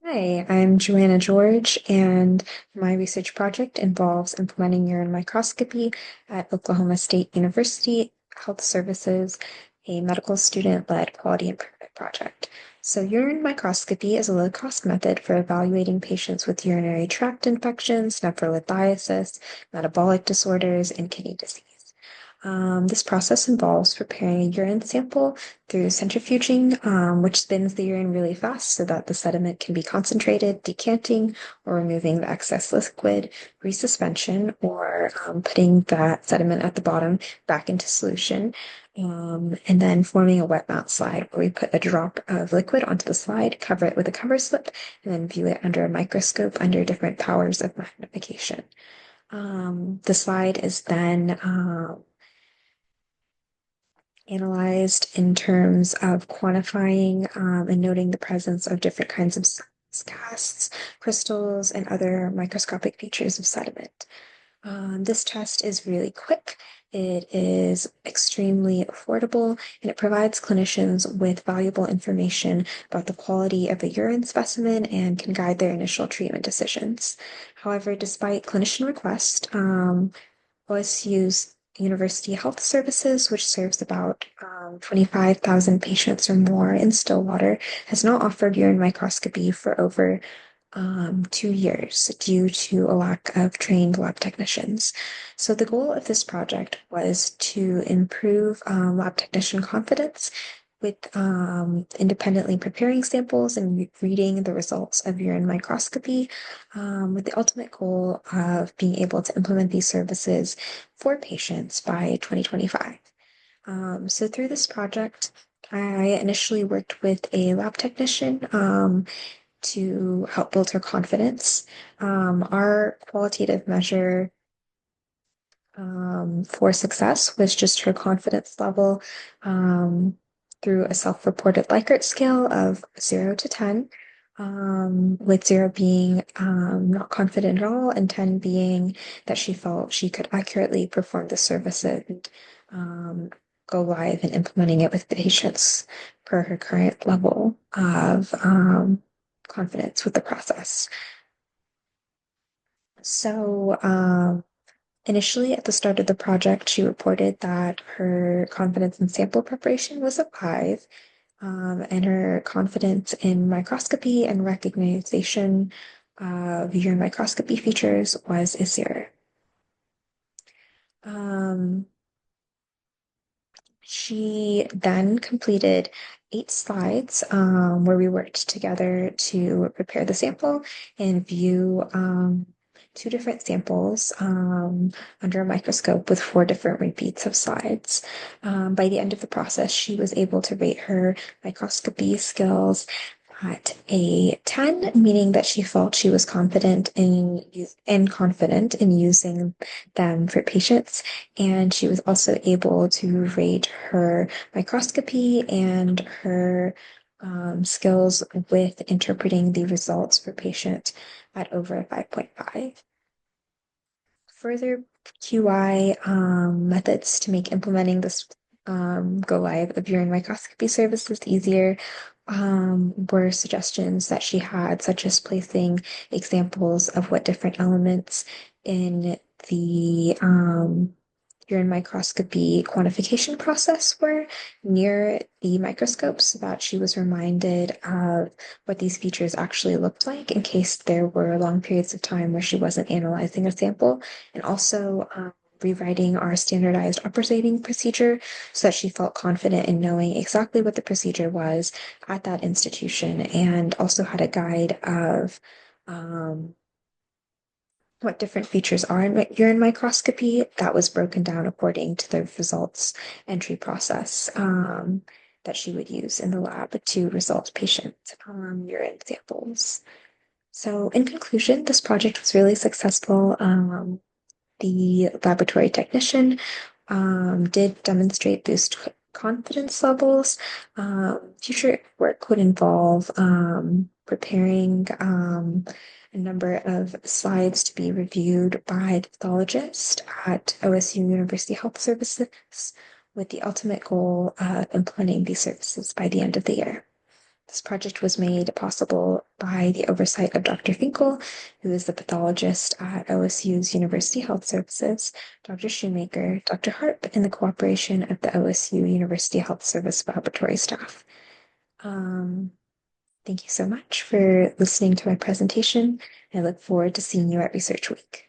Hi, I'm Joanna George, and my research project involves implementing urine microscopy at Oklahoma State University Health Services, a medical student-led quality improvement project. So, urine microscopy is a low-cost method for evaluating patients with urinary tract infections, nephrolithiasis, metabolic disorders, and kidney disease. This process involves preparing a urine sample through centrifuging, which spins the urine really fast so that the sediment can be concentrated, decanting, or removing the excess liquid, resuspension, or putting that sediment at the bottom back into solution. And then forming a wet mount slide where we put a drop of liquid onto the slide, cover it with a cover slip, and then view it under a microscope under different powers of magnification. The slide is then analyzed in terms of quantifying and noting the presence of different kinds of casts, crystals, and other microscopic features of sediment. This test is really quick. It is extremely affordable, and it provides clinicians with valuable information about the quality of a urine specimen and can guide their initial treatment decisions. However, despite clinician request, OSU's University Health Services, which serves about 25,000 patients or more in Stillwater, has not offered urine microscopy for over 2 years due to a lack of trained lab technicians. So the goal of this project was to improve lab technician confidence with independently preparing samples and reading the results of urine microscopy, with the ultimate goal of being able to implement these services for patients by 2025. So through this project, I initially worked with a lab technician to help build her confidence. Our qualitative measure for success was just her confidence level through a self-reported Likert scale of 0 to 10, with 0 being not confident at all, and 10 being that she felt she could accurately perform the service and go live and implementing it with patients per her current level of confidence with the process. So, initially, at the start of the project, she reported that her confidence in sample preparation was a 5, and her confidence in microscopy and recognition of urine microscopy features was a 0. Um, she then completed 8 slides where we worked together to prepare the sample and view 2 different samples under a microscope with 4 different repeats of slides. By the end of the process, she was able to rate her microscopy skills at a 10, meaning that she felt she was confident in using them for patients. And she was also able to rate her microscopy and her skills with interpreting the results for patient at over 5.5. Further QI methods to make implementing this go live of urine microscopy services easier were suggestions that she had, such as placing examples of what different elements in the urine microscopy quantification process were near the microscope so that she was reminded of what these features actually looked like in case there were long periods of time where she wasn't analyzing a sample, and also rewriting our standardized operating procedure so that she felt confident in knowing exactly what the procedure was at that institution, and also had a guide of what different features are in urine microscopy that was broken down according to the results entry process that she would use in the lab to result patient urine samples. So, in conclusion, this project was really successful. The laboratory technician did demonstrate boost confidence levels. Future work would involve preparing a number of slides to be reviewed by the pathologist at OSU University Health Services, with the ultimate goal of implementing these services by the end of the year. This project was made possible by the oversight of Dr. Finkel, who is the pathologist at OSU's University Health Services, Dr. Shoemaker, Dr. Harp, and the cooperation of the OSU University Health Service laboratory staff. Um, Thank you so much for listening to my presentation. I look forward to seeing you at Research Week.